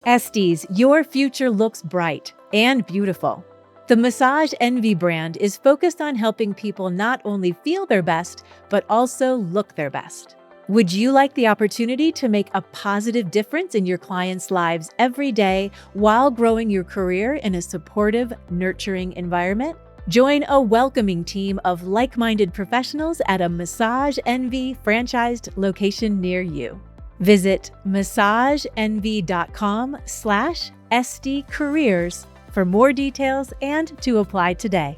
Estes, your future looks bright and beautiful. The Massage Envy brand is focused on helping people not only feel their best, but also look their best. Would you like the opportunity to make a positive difference in your clients' lives every day while growing your career in a supportive, nurturing environment? Join a welcoming team of like-minded professionals at a Massage Envy franchised location near you. Visit massageenvy.com/SDcareers for more details and to apply today.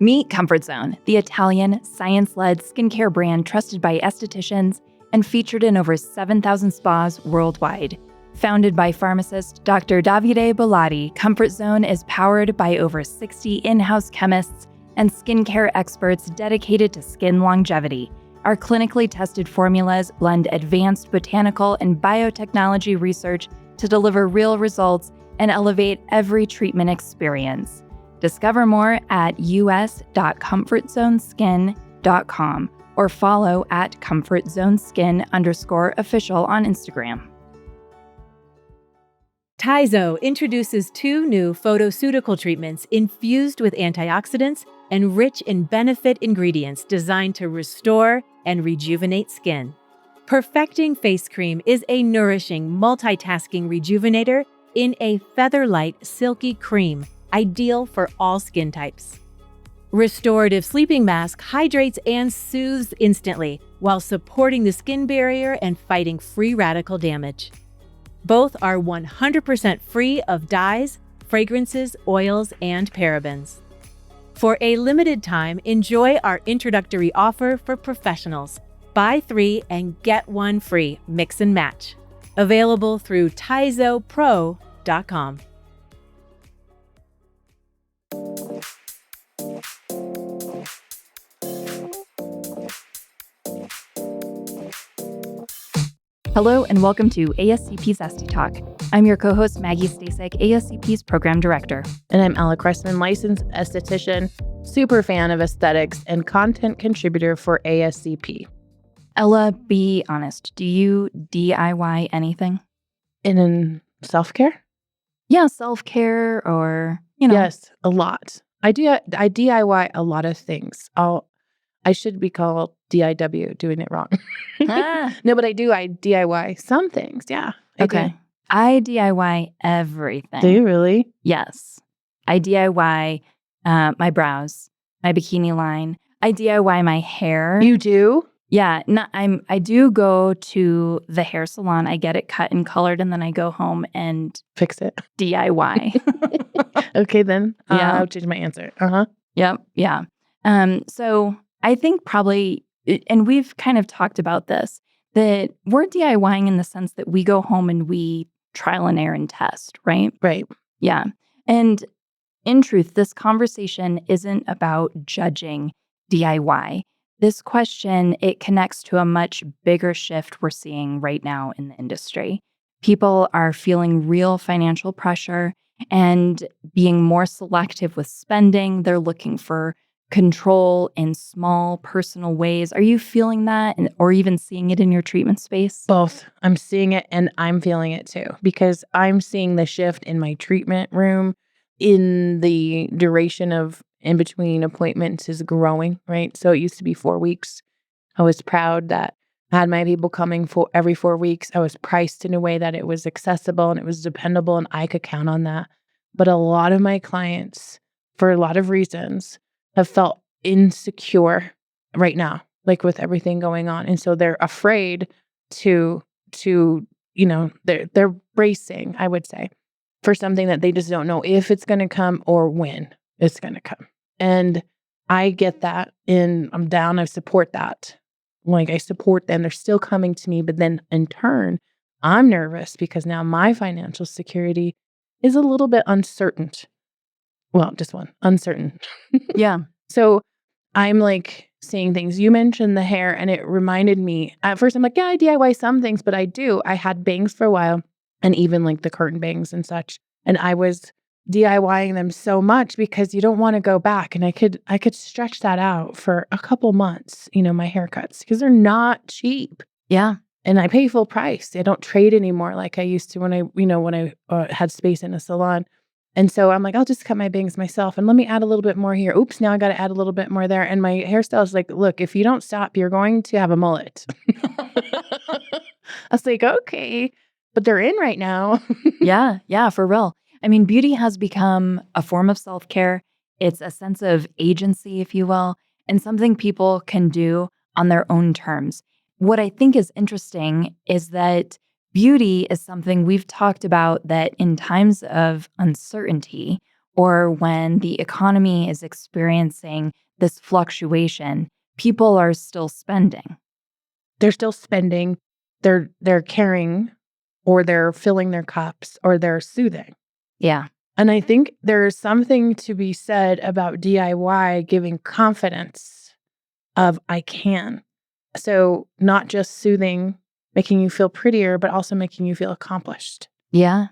Meet Comfort Zone, the Italian, science-led skincare brand trusted by estheticians and featured in over 7,000 spas worldwide. Founded by pharmacist Dr. Davide Bollati, Comfort Zone is powered by over 60 in-house chemists and skincare experts dedicated to skin longevity. Our clinically tested formulas blend advanced botanical and biotechnology research to deliver real results and elevate every treatment experience. Discover more at us.comfortzoneskin.com or follow at comfortzoneskin_official on Instagram. Tizo introduces 2 new photoceutical treatments infused with antioxidants and rich in benefit ingredients designed to restore and rejuvenate skin. Perfecting Face Cream is a nourishing, multitasking rejuvenator in a feather-light, silky cream, ideal for all skin types. Restorative Sleeping Mask hydrates and soothes instantly while supporting the skin barrier and fighting free radical damage. Both are 100% free of dyes, fragrances, oils, and parabens. For a limited time, enjoy our introductory offer for professionals. Buy 3 and get 1 free, mix and match. Available through TizoPro.com. Hello and welcome to ASCP Esty Talk. I'm your co-host Maggie Staszcuk, ASCP's program director. And I'm Ella Cressman, licensed esthetician, super fan of aesthetics, and content contributor for ASCP. Ella, be honest, do you DIY anything? In self-care? Yeah, self-care or, Yes, a lot. I DIY a lot of things. I should be called DIW, doing it wrong. No, but I DIY some things. Yeah. Okay. I DIY everything. Do you really? Yes. I DIY my brows, my bikini line. I DIY my hair. You do? Yeah. I do go to the hair salon. I get it cut and colored, and then I go home and Fix it. DIY. Okay, then. Yeah. I'll change my answer. Uh-huh. Yep. Yeah. So I think probably, and we've kind of talked about this, that we're DIYing in the sense that we go home and we trial and error and test, right? Right. Yeah. And in truth, this conversation isn't about judging DIY. This question, it connects to a much bigger shift we're seeing right now in the industry. People are feeling real financial pressure and being more selective with spending. They're looking for control in small personal ways. Are you feeling that or even seeing it in your treatment space? Both. I'm seeing it and I'm feeling it too, because I'm seeing the shift in my treatment room, in the duration of in between appointments is growing, right? So it used to be 4 weeks. I was proud that I had my people coming for every 4 weeks. I was priced in a way that it was accessible and it was dependable and I could count on that. But a lot of my clients, for a lot of reasons, have felt insecure right now, like with everything going on. And so they're afraid to they're bracing, I would say, for something that they just don't know if it's going to come or when it's going to come. And I get that, and I'm down. I support that. Like, I support them. They're still coming to me. But then in turn, I'm nervous because now my financial security is a little bit uncertain. Well, just one, uncertain. Yeah. So I'm like seeing things. You mentioned the hair, and it reminded me. At first, I'm like, yeah, I DIY some things, but I do. I had bangs for a while, and even like the curtain bangs and such. And I was DIYing them so much because you don't want to go back. And I could stretch that out for a couple months, my haircuts, because they're not cheap. Yeah. And I pay full price. I don't trade anymore like I used to when I had space in a salon. And so I'm like, I'll just cut my bangs myself and let me add a little bit more here. Oops, now I got to add a little bit more there. And my hairstylist is like, look, if you don't stop, you're going to have a mullet. I was like, okay, but they're in right now. Yeah, for real. I mean, beauty has become a form of self-care. It's a sense of agency, if you will, and something people can do on their own terms. What I think is interesting is that beauty is something we've talked about that in times of uncertainty or when the economy is experiencing this fluctuation, people are still spending. They're still spending. They're caring, or they're filling their cups, or they're soothing. Yeah. And I think there's something to be said about DIY giving confidence of I can. So not just soothing, making you feel prettier, but also making you feel accomplished. Yeah.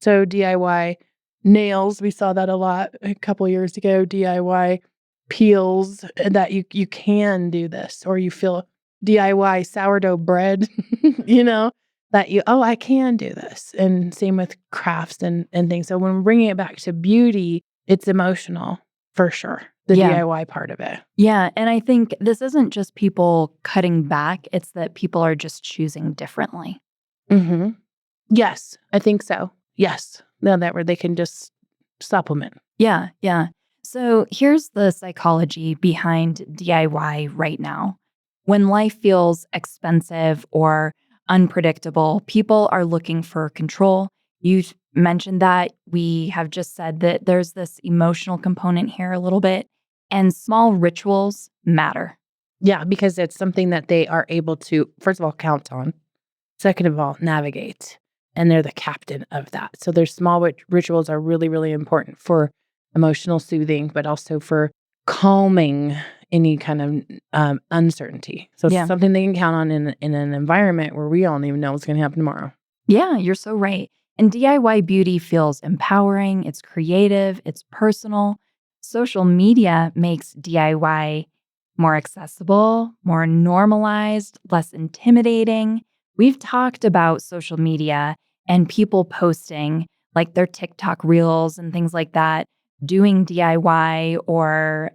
So DIY nails, we saw that a lot a couple years ago. DIY peels, that you can do this, or you feel DIY sourdough bread, that I can do this. And same with crafts and things. So when we're bringing it back to beauty, it's emotional for sure. The DIY part of it. Yeah. And I think this isn't just people cutting back, it's that people are just choosing differently. Mm-hmm. Yes, I think so. Yes. Now that where they can just supplement. Yeah. So here's the psychology behind DIY right now. When life feels expensive or unpredictable, people are looking for control. You mentioned that. We have just said that there's this emotional component here a little bit, and small rituals matter. Yeah, because it's something that they are able to, first of all, count on. Second of all, navigate. And they're the captain of that. So their small rituals are really, really important for emotional soothing, but also for calming any kind of uncertainty. So it's something they can count on in an environment where we don't even know what's going to happen tomorrow. Yeah, you're so right. And DIY beauty feels empowering, it's creative, it's personal. Social media makes DIY more accessible, more normalized, less intimidating. We've talked about social media and people posting like their TikTok reels and things like that, doing DIY or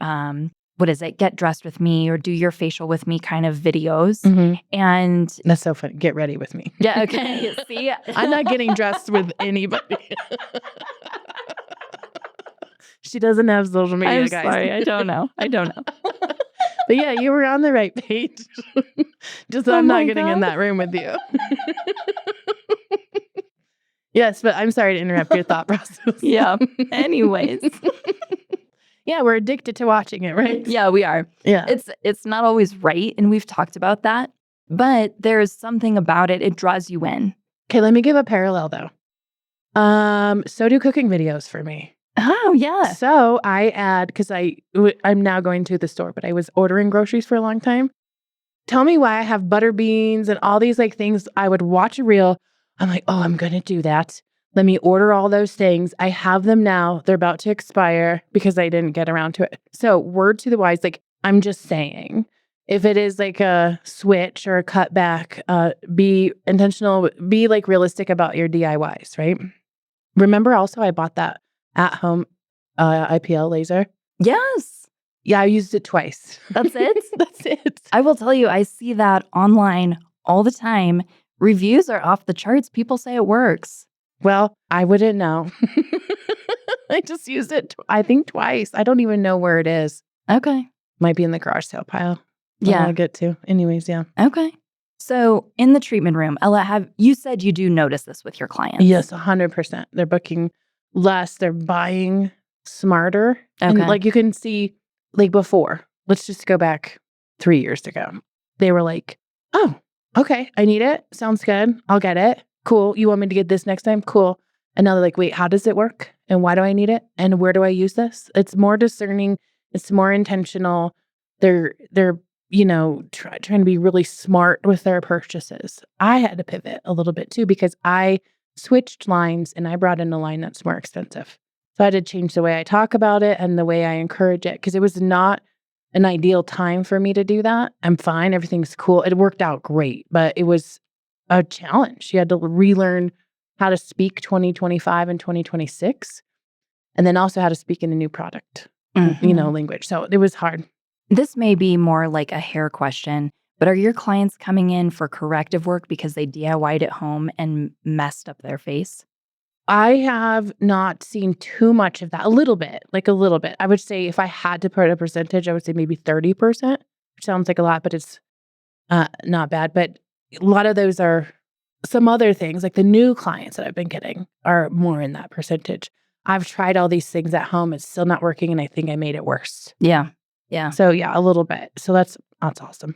get dressed with me or do your facial with me kind of videos. Mm-hmm. And that's so fun. Get ready with me. Yeah, okay. See? I'm not getting dressed with anybody. She doesn't have social media, I'm guys. sorry, I don't know. But yeah, you were on the right page. Just I'm not getting in that room with you. Yes, but I'm sorry to interrupt your thought process. Yeah. Anyways. Yeah, we're addicted to watching it, right? Yeah, we are. Yeah. It's not always right, and we've talked about that, but there's something about it. It draws you in. Okay, let me give a parallel though. So do cooking videos for me. Oh, yeah. So I add, because I'm now going to the store, but I was ordering groceries for a long time. Tell me why I have butter beans and all these like things. I would watch a reel. I'm like, oh, I'm going to do that. Let me order all those things. I have them now. They're about to expire because I didn't get around to it. So word to the wise, like I'm just saying, if it is like a switch or a cutback, be intentional, be like realistic about your DIYs, right? Remember also I bought that at-home IPL laser. Yes. Yeah, I used it twice. That's it? That's it. I will tell you, I see that online all the time. Reviews are off the charts. People say it works. Well, I wouldn't know. I just used it, I think, twice. I don't even know where it is. Okay. Might be in the garage sale pile. Yeah. I'll get to. Anyways, yeah. Okay. So in the treatment room, Ella, you said you do notice this with your clients? Yes, 100%. They're booking less. They're buying smarter. Okay. And like you can see, like before, let's just go back 3 years ago. They were like, oh, okay, I need it. Sounds good. I'll get it. Cool. You want me to get this next time? Cool. And now they're like, wait, how does it work? And why do I need it? And where do I use this? It's more discerning. It's more intentional. They're trying to be really smart with their purchases. I had to pivot a little bit too because I switched lines and I brought in a line that's more expensive. So I had to change the way I talk about it and the way I encourage it because it was not an ideal time for me to do that. I'm fine. Everything's cool. It worked out great, but it was a challenge. She had to relearn how to speak 2025 and 2026, and then also how to speak in a new product, language. So it was hard. This may be more like a hair question, but are your clients coming in for corrective work because they DIY'd at home and messed up their face? I have not seen too much of that. A little bit. I would say if I had to put a percentage, I would say maybe 30%, which sounds like a lot, but it's not bad. But a lot of those are some other things, like the new clients that I've been getting are more in that percentage. I've tried all these things at home. It's still not working, and I think I made it worse. Yeah. So yeah, a little bit. So that's awesome.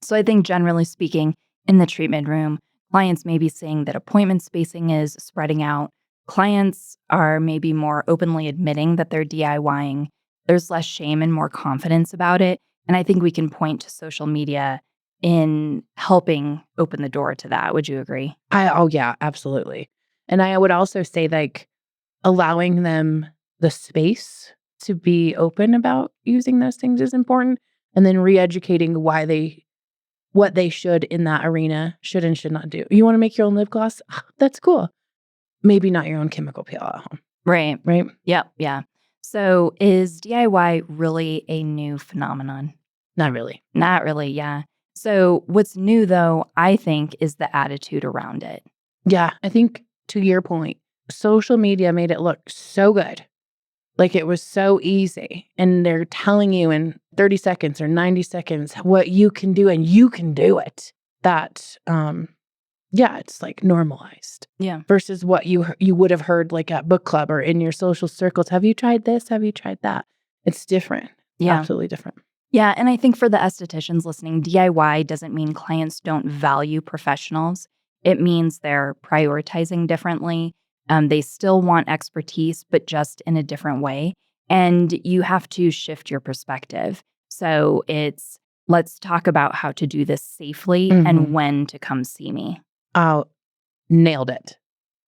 So I think generally speaking, in the treatment room, clients may be saying that appointment spacing is spreading out. Clients are maybe more openly admitting that they're DIYing. There's less shame and more confidence about it. And I think we can point to social media in helping open the door to that. Would you agree? Yeah, absolutely. And I would also say like allowing them the space to be open about using those things is important. And then re-educating what they should in that arena should and should not do. You want to make your own lip gloss? That's cool. Maybe not your own chemical peel at home. Right. Right? Yep. Yeah. So is DIY really a new phenomenon? Not really. Not really. Yeah. So what's new though, I think, is the attitude around it. Yeah. I think to your point, social media made it look so good. Like it was so easy. And they're telling you in 30 seconds or 90 seconds what you can do, and you can do it. That, it's like normalized. Yeah. Versus what you would have heard like at book club or in your social circles. Have you tried this? Have you tried that? It's different. Yeah. Absolutely different. Yeah. And I think for the estheticians listening, DIY doesn't mean clients don't value professionals. It means they're prioritizing differently. They still want expertise, but just in a different way. And you have to shift your perspective. So it's, let's talk about how to do this safely and when to come see me. Oh, nailed it.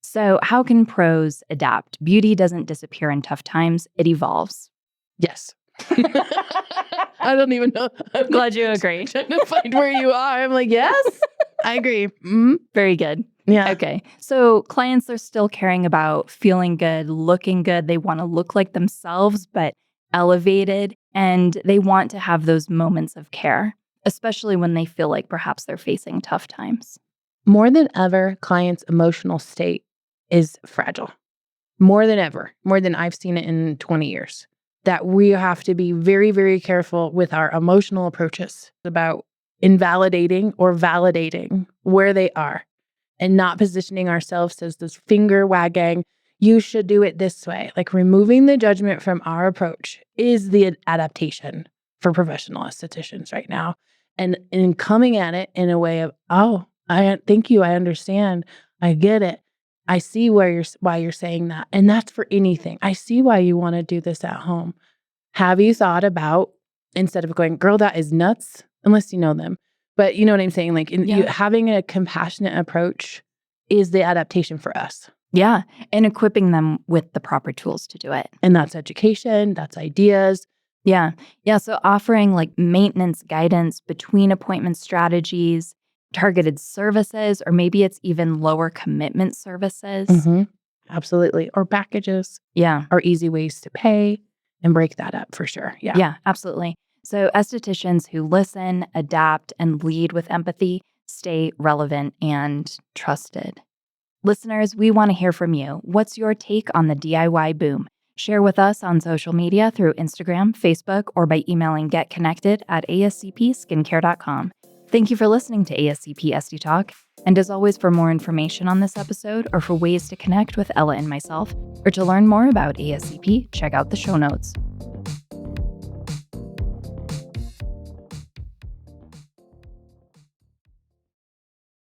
So how can pros adapt? Beauty doesn't disappear in tough times. It evolves. Yes. I don't even know. I'm Glad you agree. trying to find where you are. I'm like, yes, I agree. Very good. Yeah. Okay. So clients are still caring about feeling good, looking good. They want to look like themselves, but elevated. And they want to have those moments of care, especially when they feel like perhaps they're facing tough times. More than ever, clients' emotional state is fragile. More than ever, more than I've seen it in 20 years. That we have to be very, very careful with our emotional approaches about invalidating or validating where they are and not positioning ourselves as this finger wagging, you should do it this way. Like removing the judgment from our approach is the adaptation for professional estheticians right now. And in coming at it in a way of, thank you, I understand, I get it. I see why you're saying that. And that's for anything. I see why you want to do this at home. Have you thought about, instead of going, girl, that is nuts, unless you know them. But you know what I'm saying? Like having a compassionate approach is the adaptation for us. Yeah. And equipping them with the proper tools to do it. And that's education, that's ideas. Yeah. Yeah. So offering like maintenance guidance between appointment strategies, targeted services, or maybe it's even lower commitment services. Absolutely. Or packages. Yeah. Or easy ways to pay and break that up for sure. Yeah. Yeah, absolutely. So estheticians who listen, adapt, and lead with empathy stay relevant and trusted. Listeners, we want to hear from you. What's your take on the DIY boom? Share with us on social media through Instagram, Facebook, or by emailing getconnected@ascpskincare.com. Thank you for listening to ASCP Esty Talk. And as always, for more information on this episode or for ways to connect with Ella and myself, or to learn more about ASCP, check out the show notes.